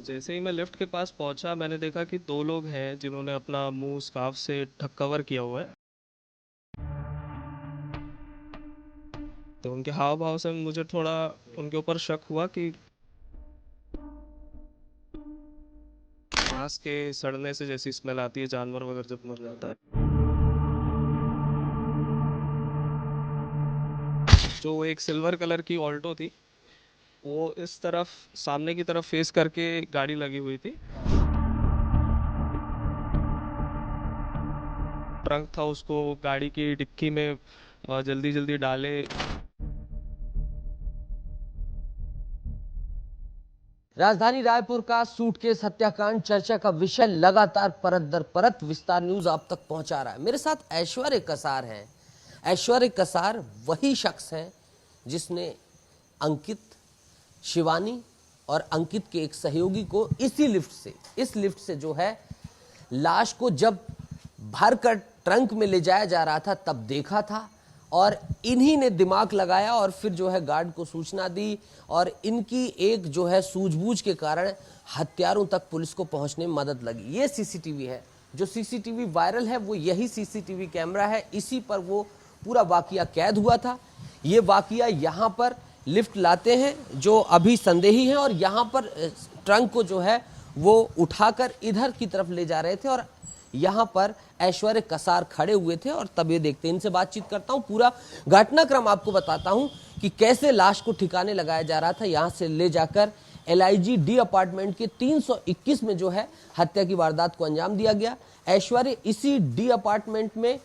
जैसे ही मैं लिफ्ट के पास पहुंचा मैंने देखा कि दो लोग हैं जिन्होंने अपना मुंह स्कार्फ से ढक कवर किया हुआ है। तो उनके हाव भाव से मुझे थोड़ा उनके ऊपर शक हुआ कि मांस के सड़ने से जैसी स्मेल आती है जानवर वगैरह जब मर जाता है। जो एक सिल्वर कलर की ऑल्टो थी वो इस तरफ सामने की तरफ फेस करके गाड़ी लगी हुई थी। ट्रंक था उसको गाड़ी की डिक्की में जल्दी जल्दी डाले। राजधानी रायपुर का सूटकेस हत्याकांड चर्चा का विषय लगातार परत दर परत विस्तार न्यूज आप तक पहुंचा रहा है। मेरे साथ ऐश्वर्य कसार हैं। ऐश्वर्य कसार वही शख्स हैं जिसने अंकित, शिवानी और अंकित के एक सहयोगी को इस लिफ्ट से जो है लाश को जब भरकर ट्रंक में ले जाया जा रहा था तब देखा था और इन्हीं ने दिमाग लगाया और फिर जो है गार्ड को सूचना दी और इनकी एक जो है सूझबूझ के कारण हत्यारों तक पुलिस को पहुंचने में मदद लगी। ये सीसीटीवी है, जो सीसीटीवी वायरल है वो यही सीसीटीवी कैमरा है। इसी पर वो पूरा वाकया कैद हुआ था। ये वाकया यहाँ पर लिफ्ट लाते हैं जो अभी संदेही हैं और यहाँ पर ट्रंक को जो है वो उठाकर इधर की तरफ ले जा रहे थे और यहाँ पर ऐश्वर्य कसार खड़े हुए थे और तब ये देखते हैं। इनसे बातचीत करता हूँ, पूरा घटनाक्रम आपको बताता हूँ कि कैसे लाश को ठिकाने लगाया जा रहा था। यहाँ से ले जाकर LIG D अपार्टमेंट के 321 में जो है हत्या की वारदात को अंजाम दिया गया। ऐश्वर्य इसी D अपार्टमेंट में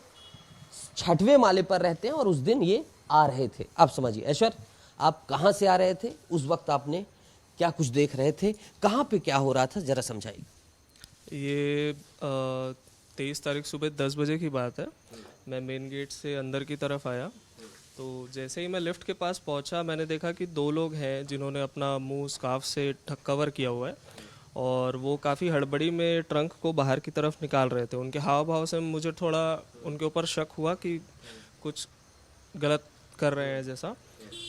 6वें माले पर रहते हैं और उस दिन ये आ रहे थे। आप समझिए ऐश्वर्य, आप कहाँ से आ रहे थे, उस वक्त आपने क्या कुछ देख रहे थे, कहाँ पे क्या हो रहा था, जरा समझाइए। ये 23 तारीख सुबह 10 बजे की बात है। मैं मेन गेट से अंदर की तरफ आया तो जैसे ही मैं लिफ्ट के पास पहुंचा मैंने देखा कि दो लोग हैं जिन्होंने अपना मुंह स्कार्फ से ढक कवर किया हुआ है और वो काफ़ी हड़बड़ी में ट्रंक को बाहर की तरफ निकाल रहे थे। उनके हाव भाव से मुझे थोड़ा उनके ऊपर शक हुआ कि कुछ गलत कर रहे हैं जैसा।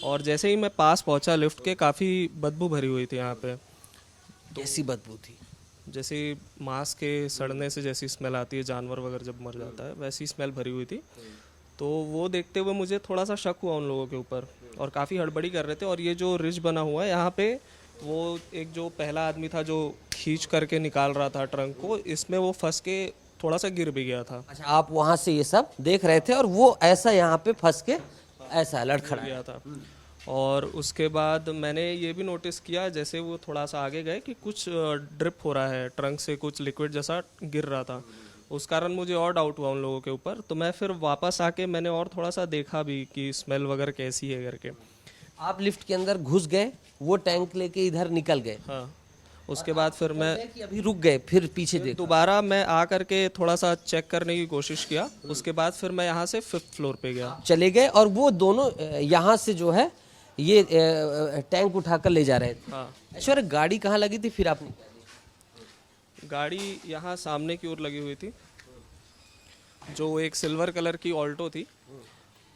और जैसे ही मैं पास पहुंचा लिफ्ट के, काफ़ी बदबू भरी हुई थी यहाँ पे। कैसी बदबू थी? जैसे मांस के सड़ने से जैसी स्मेल आती है जानवर वगैरह जब मर जाता है वैसी स्मेल भरी हुई थी। तो वो देखते हुए मुझे थोड़ा सा शक हुआ उन लोगों के ऊपर और काफ़ी हड़बड़ी कर रहे थे। और ये जो रिज बना हुआ है यहाँ पे, वो एक जो पहला आदमी था जो खींच करके निकाल रहा था ट्रंक को, इसमें वो फंस के थोड़ा सा गिर भी गया था। अच्छा, आप वहां से ये सब देख रहे थे और वो ऐसा यहाँ पे फंस के ऐसा लड़खड़ा गया था। और उसके बाद मैंने ये भी नोटिस किया जैसे वो थोड़ा सा आगे गए कि कुछ ड्रिप हो रहा है ट्रंक से, कुछ लिक्विड जैसा गिर रहा था। उस कारण मुझे और डाउट हुआ उन लोगों के ऊपर। तो मैं फिर वापस आके मैंने और थोड़ा सा देखा भी कि स्मेल वगैरह कैसी है करके। आप लिफ्ट के अंदर घुस गए, वो टैंक लेके इधर निकल गए। हाँ, उसके बाद फिर मैं कि अभी रुक गए, फिर पीछे देखा। दोबारा मैं आ करके थोड़ा सा चेक करने की कोशिश किया। उसके बाद फिर मैं यहाँ से 5th फ्लोर पे गया। चले गए और वो दोनों यहाँ से जो है ये टैंक उठाकर ले जा रहे थे। हाँ, ऐश्वर्य, गाड़ी कहाँ लगी थी फिर आपने? गाड़ी यहाँ सामने की ओर लगी हुई थी। जो एक सिल्वर कलर की ऑल्टो थी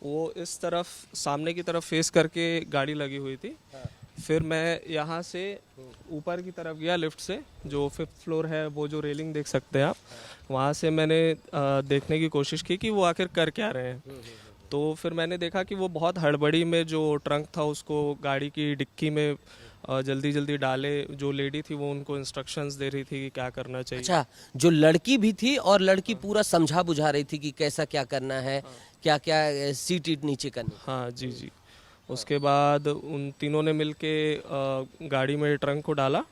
वो इस तरफ सामने की तरफ फेस करके गाड़ी लगी हुई थी। फिर मैं यहाँ से ऊपर की तरफ गया लिफ्ट से, जो 5th फ्लोर है, वो जो रेलिंग देख सकते हैं आप, वहाँ से मैंने देखने की कोशिश की कि वो आखिर कर क्या रहे हैं। तो फिर मैंने देखा कि वो बहुत हड़बड़ी में जो ट्रंक था उसको गाड़ी की डिक्की में जल्दी जल्दी डाले। जो लेडी थी वो उनको इंस्ट्रक्शंस दे रही थी कि क्या करना चाहिए। अच्छा, जो लड़की भी थी और लड़की पूरा समझा बुझा रही थी कि कैसा क्या करना है, क्या क्या सीट ईट नीचे करनी। हाँ जी जी। उसके बाद उन तीनों ने मिलके गाड़ी में ट्रंक को डाला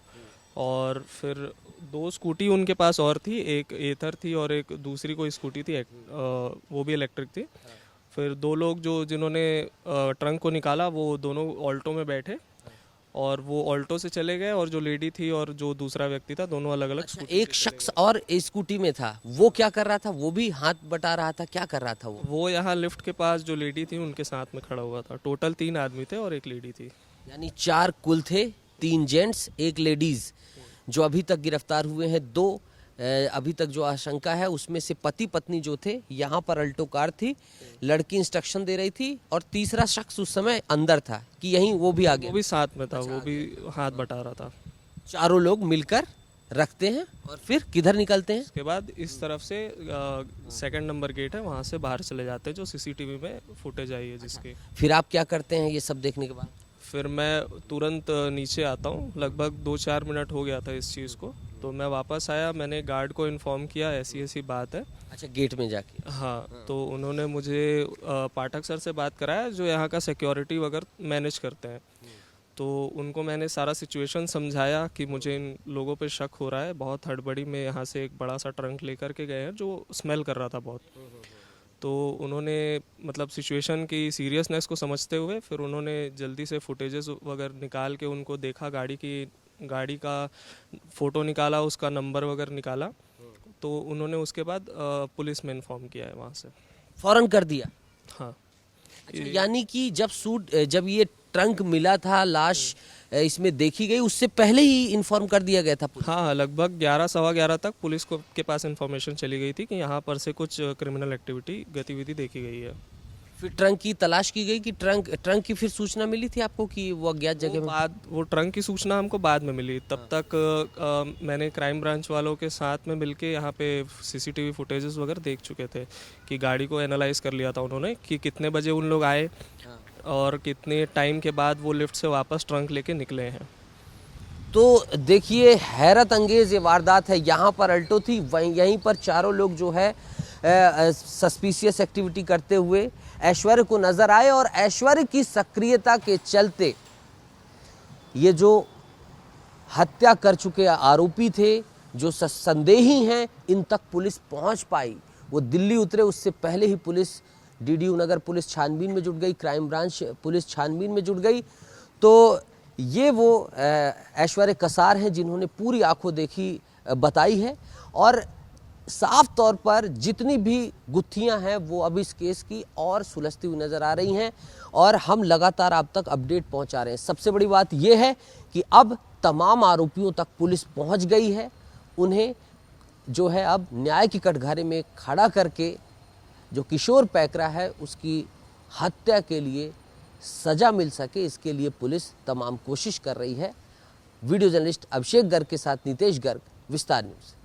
और फिर 2 स्कूटी उनके पास और थी, एक एथर थी और एक दूसरी कोई स्कूटी थी, वो भी इलेक्ट्रिक थी। फिर 2 लोग जिन्होंने ट्रंक को निकाला वो दोनों ऑल्टो में बैठे और वो ऑल्टो से चले गए और जो लेडी थी और जो दूसरा व्यक्ति था दोनों अलग अलग अच्छा, एक शख्स और स्कूटी में था, वो क्या कर रहा था? वो भी हाथ बटा रहा था, क्या कर रहा था वो यहाँ लिफ्ट के पास जो लेडी थी उनके साथ में खड़ा हुआ था। टोटल 3 आदमी थे और एक लेडी थी। यानी 4 कुल थे, 3 जेंट्स 1 लेडीज, जो अभी तक गिरफ्तार हुए हैं। 2 अभी तक जो आशंका है उसमें से पति पत्नी जो थे, यहाँ पर अल्टो कार थी, लड़की इंस्ट्रक्शन दे रही थी और तीसरा शख्स उस समय अंदर था कि यहीं वो भी आ गया। वो भी साथ में था, वो भी हाथ बटा रहा था। चारों लोग मिलकर रखते हैं और फिर किधर निकलते हैं? उसके बाद इस तरफ से सेकंड नंबर गेट है, वहाँ से बाहर चले जाते हैं, जो सीसीटीवी में फुटेज आई है जिसकी। फिर आप क्या करते हैं ये सब देखने के बाद? फिर मैं तुरंत नीचे आता हूँ, लगभग 2-4 मिनट हो गया था इस चीज़ को, तो मैं वापस आया, मैंने गार्ड को इन्फॉर्म किया ऐसी ऐसी बात है। अच्छा, गेट में जाके? हाँ, तो उन्होंने मुझे पाठक सर से बात कराया जो यहाँ का सिक्योरिटी वगैरह मैनेज करते हैं। तो उनको मैंने सारा सिचुएशन समझाया कि मुझे इन लोगों पे शक हो रहा है, बहुत हड़बड़ी में यहाँ से एक बड़ा सा ट्रंक लेकर के गए हैं जो स्मेल कर रहा था बहुत। तो उन्होंने मतलब सिचुएशन की सीरियसनेस को समझते हुए फिर उन्होंने जल्दी से फुटेजेस वगैरह निकाल के उनको देखा, गाड़ी का फ़ोटो निकाला, उसका नंबर वगैरह निकाला। तो उन्होंने उसके बाद पुलिस में इन्फॉर्म किया है वहाँ से। फौरन कर दिया? हाँ। अच्छा, यानी कि जब ये ट्रंक मिला था, लाश इसमें देखी गई, उससे पहले ही इन्फॉर्म कर दिया गया था पुलिस? हाँ, लगभग 11-11:15 तक पुलिस को के पास इन्फॉर्मेशन चली गई थी कि यहाँ पर से कुछ क्रिमिनल गतिविधि देखी गई है। फिर ट्रंक की तलाश की गई कि ट्रंक की फिर सूचना मिली थी आपको कि वो अज्ञात जगह में? वो ट्रंक की सूचना हमको बाद में मिली। तब तक मैंने क्राइम ब्रांच वालों के साथ में मिलके यहाँ पे सीसीटीवी फुटेजेस वगैरह देख चुके थे कि गाड़ी को एनालाइज कर लिया था उन्होंने कि कितने बजे उन लोग आए और कितने टाइम के बाद वो लिफ्ट से वापस ट्रंक लेके निकले हैं। तो देखिए, हैरत अंगेज ये वारदात है। यहाँ पर अल्टो थी, यहीं पर चारों लोग जो है सस्पिशियस एक्टिविटी करते हुए ऐश्वर्य को नजर आए और ऐश्वर्य की सक्रियता के चलते ये जो हत्या कर चुके आरोपी थे, जो संदेही हैं, इन तक पुलिस पहुंच पाई। वो दिल्ली उतरे उससे पहले ही पुलिस, डीडीयू नगर पुलिस छानबीन में जुट गई, क्राइम ब्रांच पुलिस छानबीन में जुट गई। तो ये वो ऐश्वर्य कसार हैं जिन्होंने पूरी आंखों देखी बताई है और साफ तौर पर जितनी भी गुत्थियां हैं वो अब इस केस की और सुलझती हुई नजर आ रही हैं और हम लगातार आप तक अपडेट पहुंचा रहे हैं। सबसे बड़ी बात यह है कि अब तमाम आरोपियों तक पुलिस पहुंच गई है। उन्हें जो है अब न्याय की कटघरे में खड़ा करके जो किशोर पैकरा है उसकी हत्या के लिए सजा मिल सके, इसके लिए पुलिस तमाम कोशिश कर रही है। वीडियो जर्नलिस्ट अभिषेक गर्ग के साथ नितेश गर्ग, विस्तार न्यूज़।